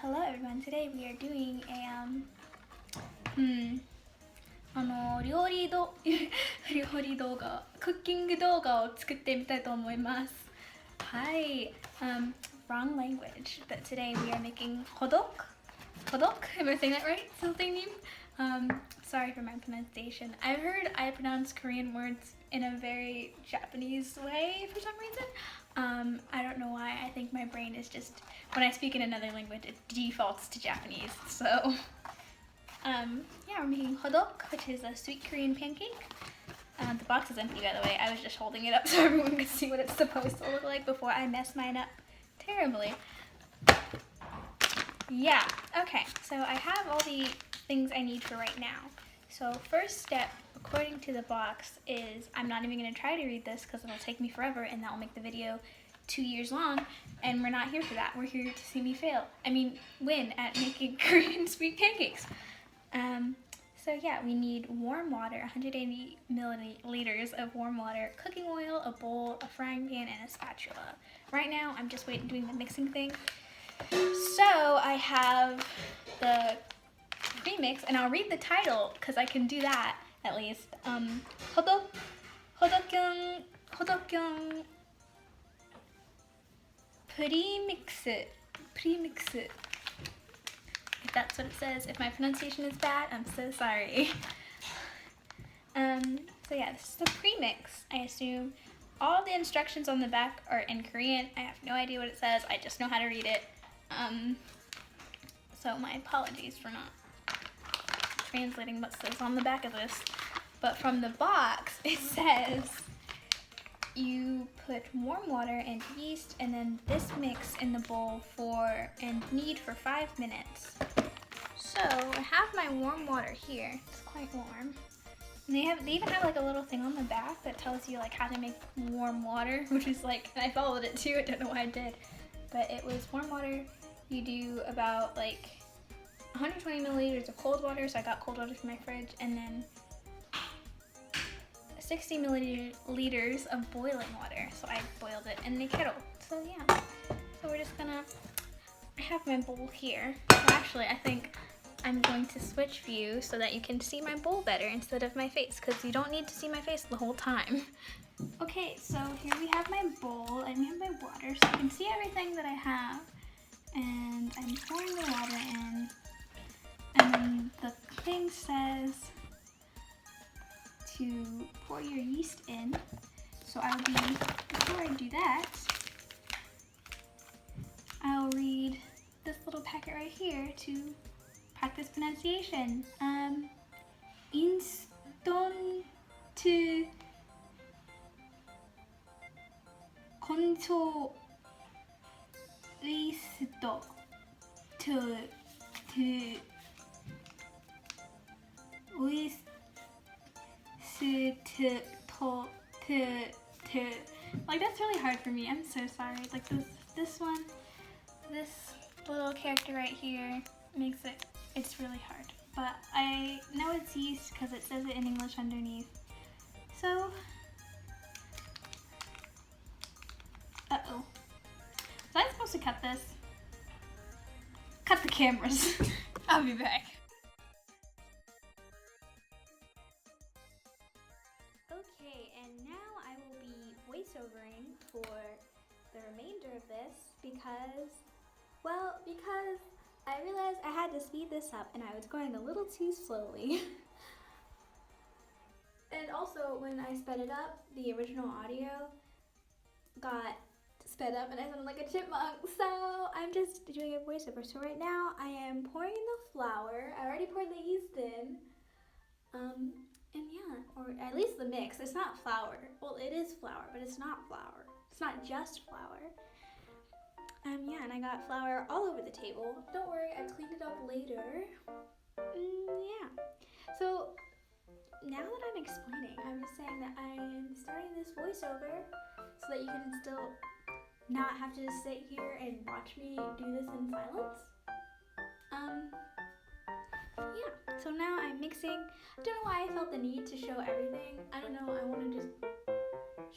Hello everyone. Today we are doing a 料理動画クッキング動画を作ってみたいと思います。はい、wrong language, but today we are making hodok. Am I saying that right? Something new? Sorry for my pronunciation. I've heard I pronounce Korean words in a very Japanese way for some reason. I don't know why. I think my brain is just, when I speak in another language, it defaults to Japanese. So, yeah, we're making hodok, which is a sweet Korean pancake. The box is empty, by the way. I was just holding it up so everyone could see what it's supposed to look like before I mess mine up terribly. Yeah, okay, so I have all the things I need for right now. So first step, according to the box, is I'm not even going to try to read this because it'll take me forever and that will make the video 2 years long, and we're not here for that. We're here to see me win at making Korean sweet pancakes. So yeah, we need warm water, 180 milliliters of warm water, cooking oil, a bowl, a frying pan, and a spatula. Right now, I'm just doing the mixing thing. So I have the premix, and I'll read the title because I can do that at least. Hodokyung premix. If that's what it says. If my pronunciation is bad, I'm so sorry. So yeah, this is the premix. I assume all the instructions on the back are in Korean. I have no idea what it says. I just know how to read it. So my apologies for not translating what says on the back of this. But from the box, it says you put warm water and yeast and then this mix in the bowl and knead for 5 minutes. So I have my warm water here. It's quite warm. And they even have like a little thing on the back that tells you like how to make warm water, which is like, and I followed it too. I don't know why I did, but it was warm water. You do about like 120 milliliters of cold water, so I got cold water from my fridge, and then 60 milliliters of boiling water, so I boiled it in the kettle. So yeah, so we're just gonna, I have my bowl here. So actually, I think I'm going to switch view so that you can see my bowl better instead of my face, because you don't need to see my face the whole time. Okay, so here we have my bowl, and we have my water, so you can see everything that I have. And I'm pouring the water in, and then the thing says to pour your yeast in. So before I do that, I'll read this little packet right here to practice pronunciation. Instant control like that's really hard for me. I'm so sorry. Like this little character right here makes it's really hard. But I know it's yeast because it says it in English underneath. So, uh-oh. Was I supposed to cut this? Cut the cameras. I'll be back. Okay, and now I will be voiceovering for the remainder of this because I realized I had to speed this up and I was going a little too slowly. And also, when I sped it up, the original audio got sped up and I sounded like a chipmunk, so I'm just doing a voiceover. So right now I am pouring in the flour. I already poured the yeast in, and yeah, or at least the mix. It's not flour. Well, it is flour, but it's not flour. It's not just flour. Yeah, and I got flour all over the table. Don't worry, I cleaned it up later. Yeah. So now that I'm explaining, I'm just saying that I am starting this voiceover so that you can still not have to just sit here and watch me do this in silence. Yeah, so now I'm mixing. I don't know why I felt the need to show everything. I don't know, I want to just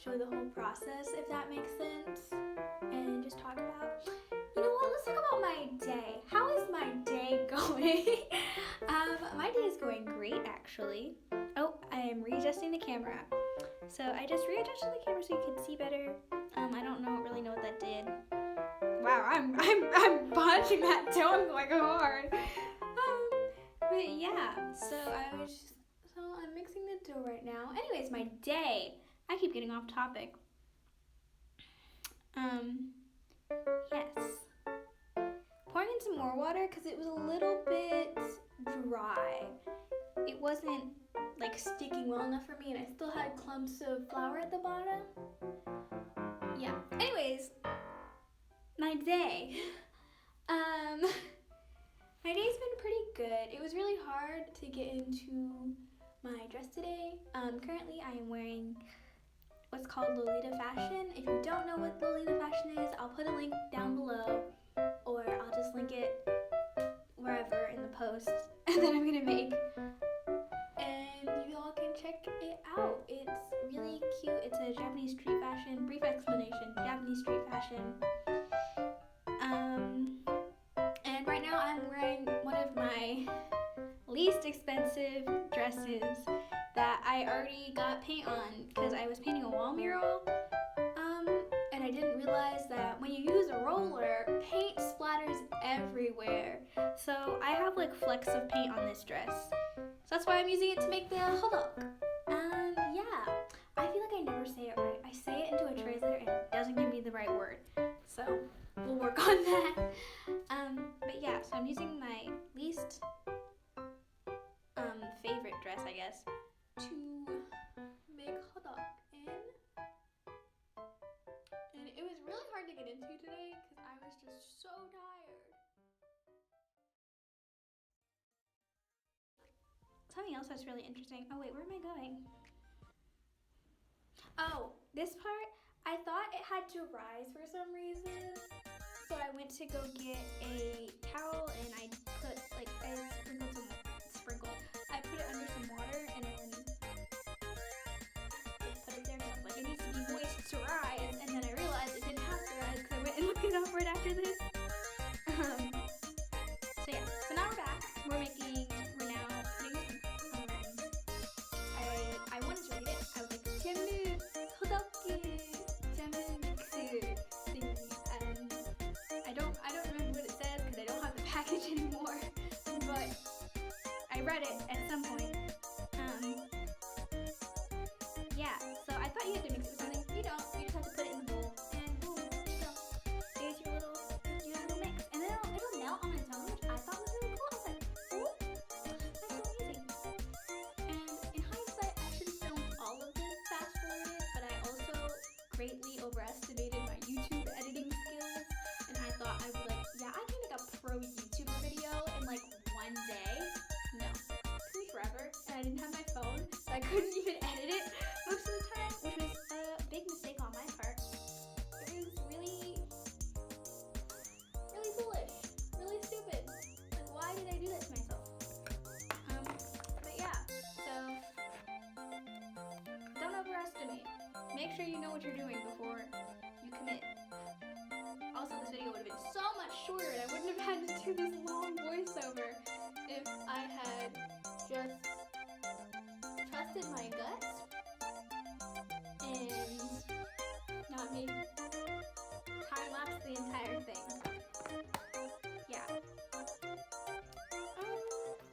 show the whole process, if that makes sense, and just talk about, you know what, let's talk about my day. How is My day is going great, actually. Oh, I am readjusting the camera. So I just readjusted the camera so you can see better. I don't really know what that did. Wow, I'm punching that down like hard. But yeah, so I'm mixing the dough right now. Anyways, my day. I keep getting off topic. Yes. Pouring in some more water because it was a little bit dry. It wasn't like sticking well enough for me, and I still had clumps of flour at the bottom. Yeah. Anyways, my day. My day's been pretty good. It was really hard to get into my dress today. Currently I am wearing what's called Lolita fashion. If you don't know what Lolita fashion is, I'll put a link down below, or I'll just link it wherever in the post that I'm gonna make. And you all can check it out. It's really cute. It's a Japanese street fashion. Brief explanation, Japanese street fashion. And right now I'm wearing one of my least expensive dresses that I already got paint on because I was painting a wall mural. And I didn't realize that when you use a roller, paint splatters everywhere. So I have like flecks of paint on this dress. So that's why I'm using it to make the hodok. And yeah, I feel like I never say it right. I say it into a translator and it doesn't give me the right word. So we'll work on that. But yeah, so I'm using my least favorite dress, I guess, to make hodok in. And it was really hard to get into today because I was just so tired. Something else that's really interesting. Oh wait, where am I going? Oh, this part, I thought it had to rise for some reason. So I went to go get a towel and I put like, I put it under some water and then just put it there because I was like, it needs to be moist to rise. And then I realized it didn't have to rise because I went and looked it up right after this. So yeah, so now we're back. We're now putting, I wanted to read it. I was like, Jemu Hodoki, Jemu Mixu thingy. And I don't remember what it says because I don't have the package anymore. But I read it at some point. Yeah, so I thought you had to mix it with something. You don't. You just have to put it in the bowl, and boom, there you go. There's your little mix, and then it'll melt on its own, which I thought was really cool. I was like, ooh, that's amazing. And in hindsight, I should have filmed all of this fast forwarded, but I also greatly overestimated my YouTube editing skills, and I thought I was like, yeah, I can make a pro YouTube video in like one day. No, it took me forever, and I didn't have my phone, so I couldn't even edit it most of the time, which was a big mistake on my part. It was really foolish, really stupid. Like, why did I do that to myself? But yeah, so don't overestimate. Make sure you know what you're doing before you commit. Also, this video would have been so much shorter and I wouldn't have had to do this long voiceover if I had just trusted my gut and not made time lapse the entire thing. Yeah.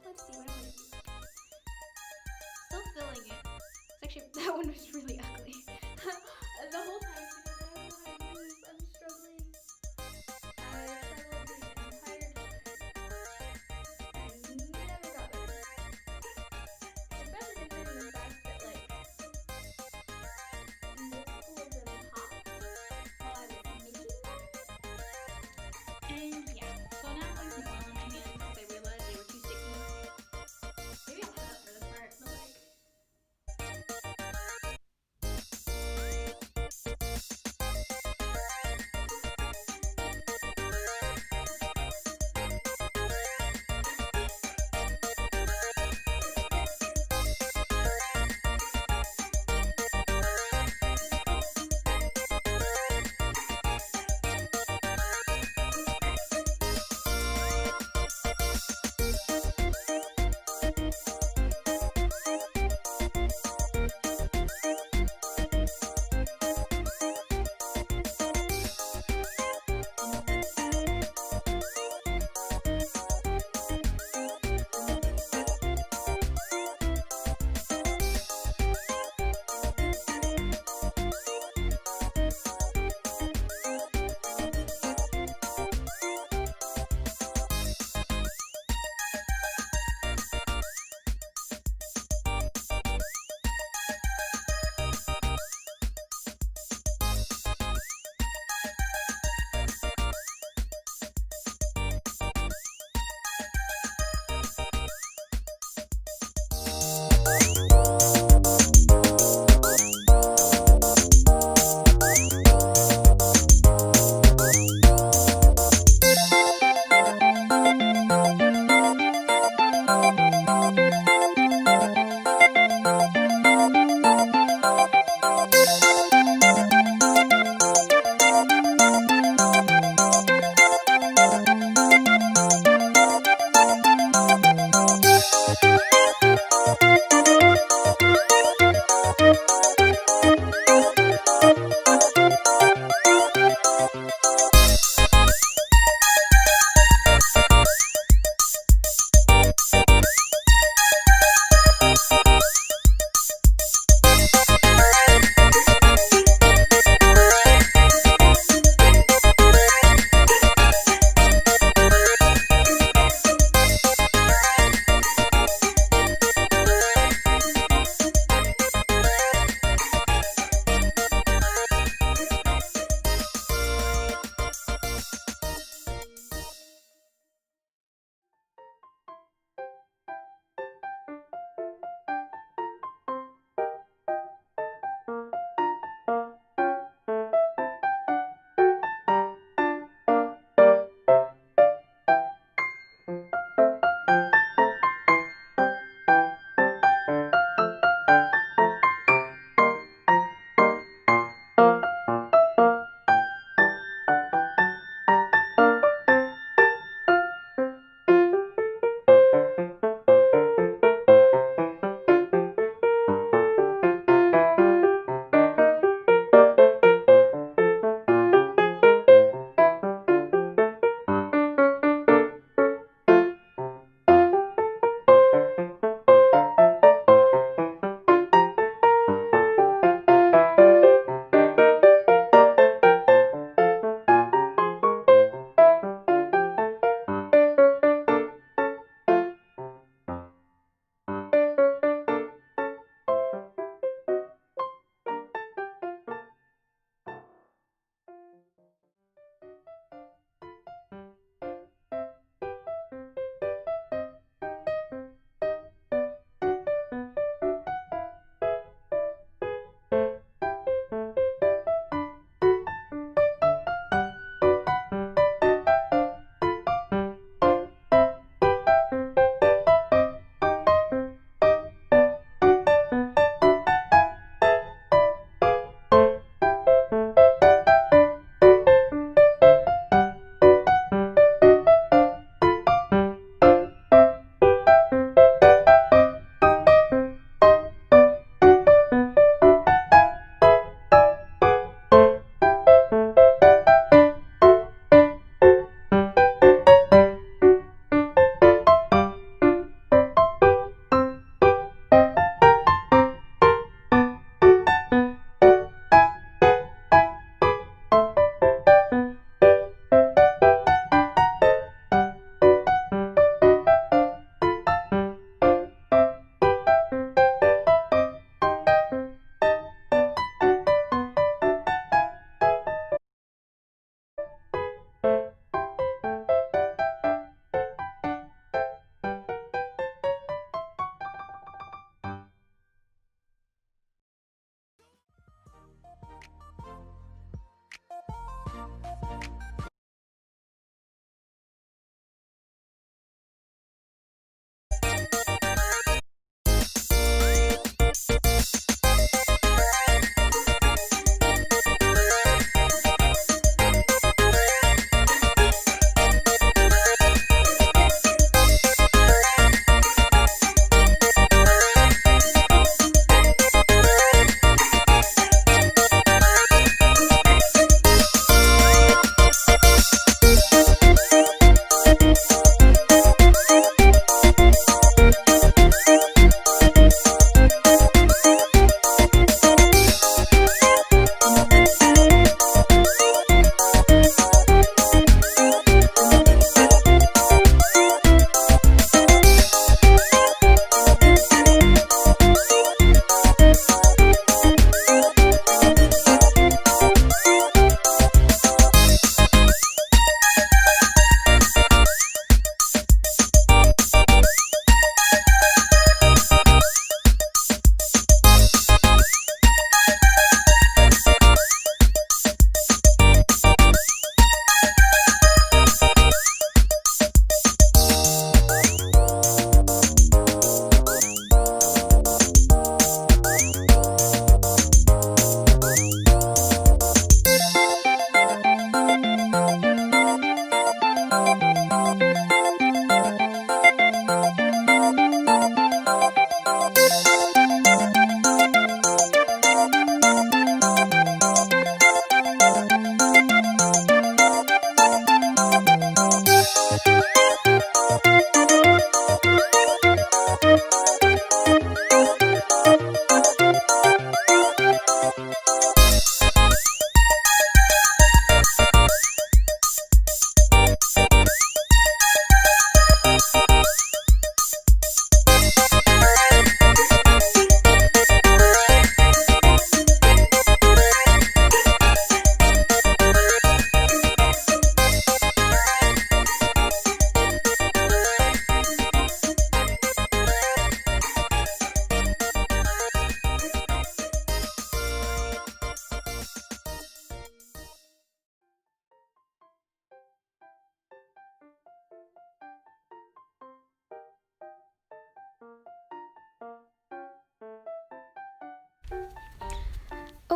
Let's see, what am I gonna do? Still filling it. It's actually, that one was really ugly. The whole time, I'm struggling. I struggled this entire time. I never got better. Especially considering the fact that, like, multiple of them popped while I was making them. And yeah, so now I'm some oil on my hands because I realized they were too sticky. Maybe I'll cut up for this part, but like,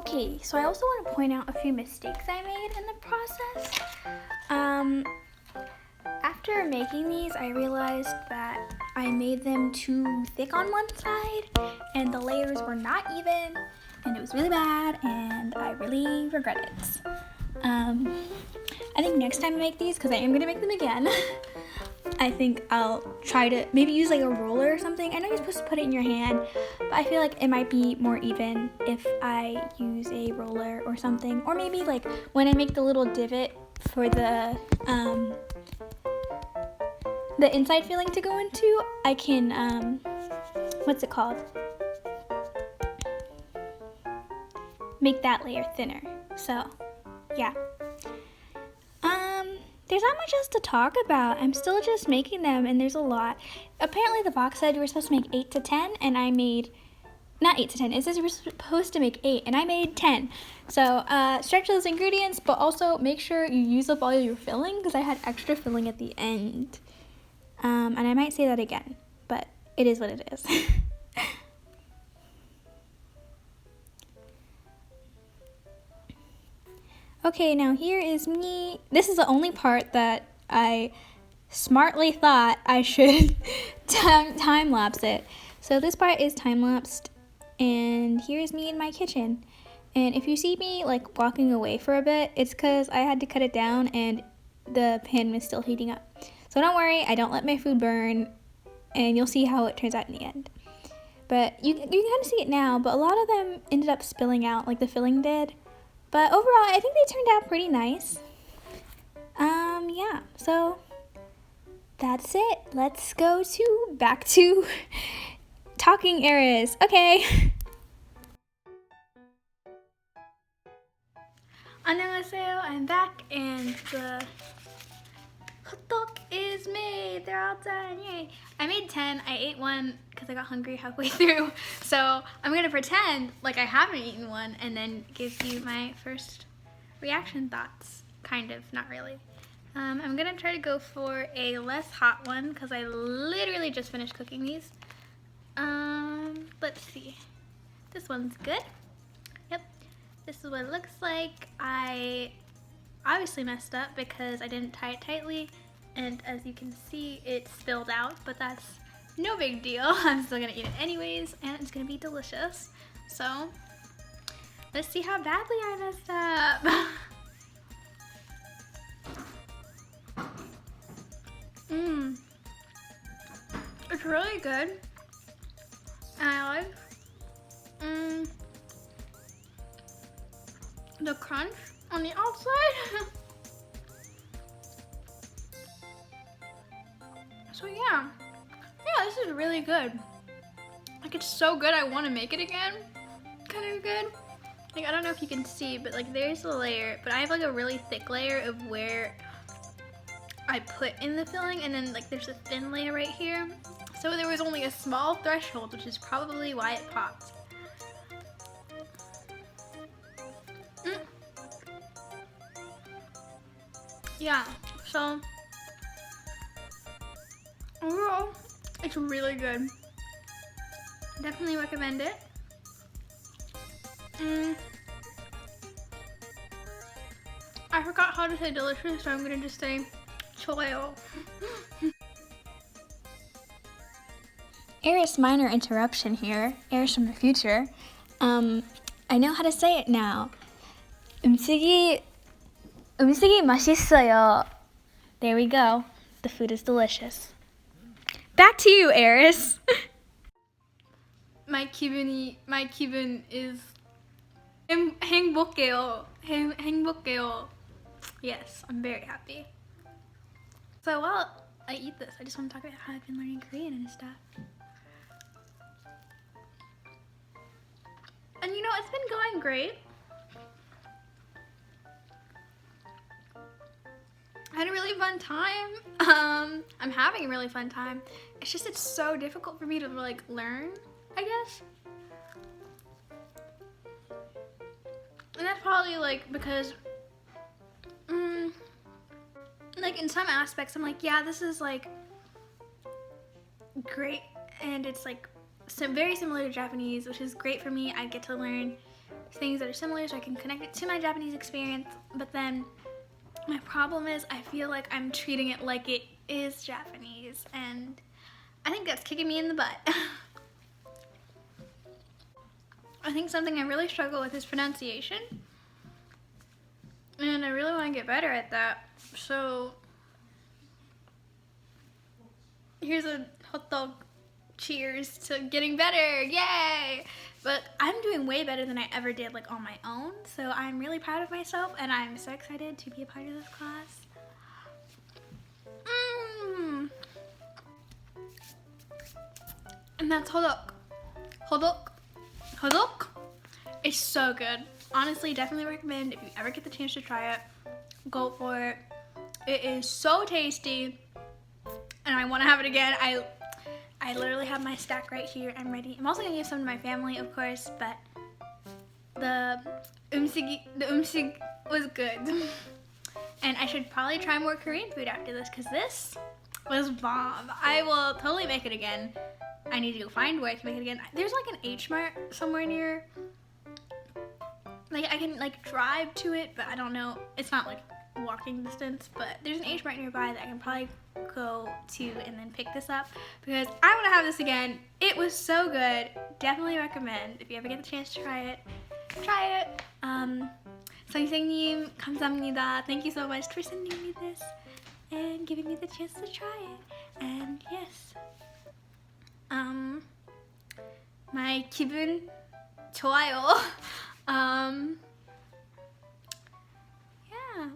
Okay, so I also want to point out a few mistakes I made in the process. After making these, I realized that I made them too thick on one side, and the layers were not even, and it was really bad, and I really regret it. I think next time I make these, because I am going to make them again, I think I'll try to maybe use like a roller or something. I know you're supposed to put it in your hand, but I feel like it might be more even if I use a roller or something. Or maybe like when I make the little divot for the inside filling to go into, I can, what's it called? Make that layer thinner. So, yeah. There's not much else to talk about. I'm still just making them, and there's a lot. Apparently the box said you were supposed to make 8 to 10, and I made, not 8 to 10, it says you were supposed to make 8, and I made 10. So stretch those ingredients, but also make sure you use up all your filling, because I had extra filling at the end. And I might say that again, but it is what it is. Okay, now here is me. This is the only part that I smartly thought I should time-lapse it. So this part is time-lapsed, and here's me in my kitchen. And if you see me like walking away for a bit, it's because I had to cut it down and the pan was still heating up. So don't worry, I don't let my food burn, and you'll see how it turns out in the end. But you can kind of see it now, but a lot of them ended up spilling out like the filling did. But overall, I think they turned out pretty nice. Yeah, so that's it. Let's go back to talking errors. Okay. 안녕하세요, I'm back, and the hot dog is made. They're all done, yay. I made 10, I ate one because I got hungry halfway through. So I'm gonna pretend like I haven't eaten one and then give you my first reaction thoughts. Kind of, not really. I'm gonna try to go for a less hot one because I literally just finished cooking these. Let's see. This one's good. Yep, this is what it looks like. I obviously messed up because I didn't tie it tightly, and as you can see, it spilled out, but that's no big deal. I'm still gonna eat it anyways, and it's gonna be delicious. So let's see how badly I messed up. It's really good, and I like the crunch on the outside. So yeah, this is really good. Like, it's so good I want to make it again. Kind of good. Like, I don't know if you can see, but like there's a layer, but I have like a really thick layer of where I put in the filling, and then like there's a thin layer right here. So there was only a small threshold, which is probably why it popped. Yeah, so overall, it's really good. Definitely recommend it. I forgot how to say delicious, so I'm gonna just say choyo. Eris, minor interruption here. Eris from the future. I know how to say it now. 음식이 맛있어요. There we go. The food is delicious. Back to you, Eris. My 기분 is 행복해요. 행복해요. Yes, I'm very happy. So while I eat this, I just want to talk about how I've been learning Korean and stuff. And you know, it's been going great. I had a really fun time. I'm having a really fun time. It's just, it's so difficult for me to like learn, I guess. And that's probably like because, like in some aspects, I'm like, yeah, this is like great, and it's like very similar to Japanese, which is great for me. I get to learn things that are similar so I can connect it to my Japanese experience. But then my problem is I feel like I'm treating it like it is Japanese, and I think that's kicking me in the butt. I think something I really struggle with is pronunciation, and I really want to get better at that. So here's a hot dog. Cheers to getting better, yay! But I'm doing way better than I ever did like on my own, so I'm really proud of myself, and I'm so excited to be a part of this class. And that's hodok. Hodok is so good. Honestly, definitely recommend if you ever get the chance to try it, go for it. It is so tasty, and I want to have it again. I literally have my stack right here. I'm ready. I'm also gonna give some to my family, of course, but the umsig was good. And I should probably try more Korean food after this, because this was bomb. I will totally make it again. I need to go find where I can make it again. There's like an H Mart somewhere near. Like I can like drive to it, but I don't know. It's not like walking distance, but there's an H Mart nearby that I can probably go to and then pick this up, because I want to have this again. It was so good. Definitely recommend if you ever get the chance to try it. Try it. 선생님 감사합니다. Thank you so much for sending me this and giving me the chance to try it. And yes, my 기분 좋아요. Yeah.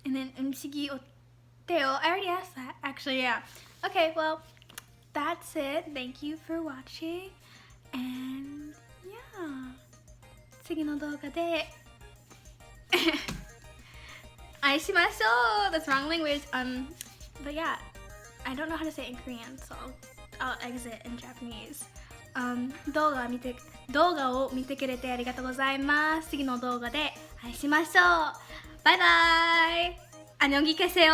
And then 음식이 어때요? I already asked that. Actually, yeah. Okay, well, that's it. Thank you for watching. And yeah. 次の動画で愛しましょう. That's wrong language. But yeah, I don't know how to say it in Korean, so I'll exit in Japanese. 動画を見てくれてありがとうございます. 次の動画で会いしましょう. 바이바이. 안녕히 계세요.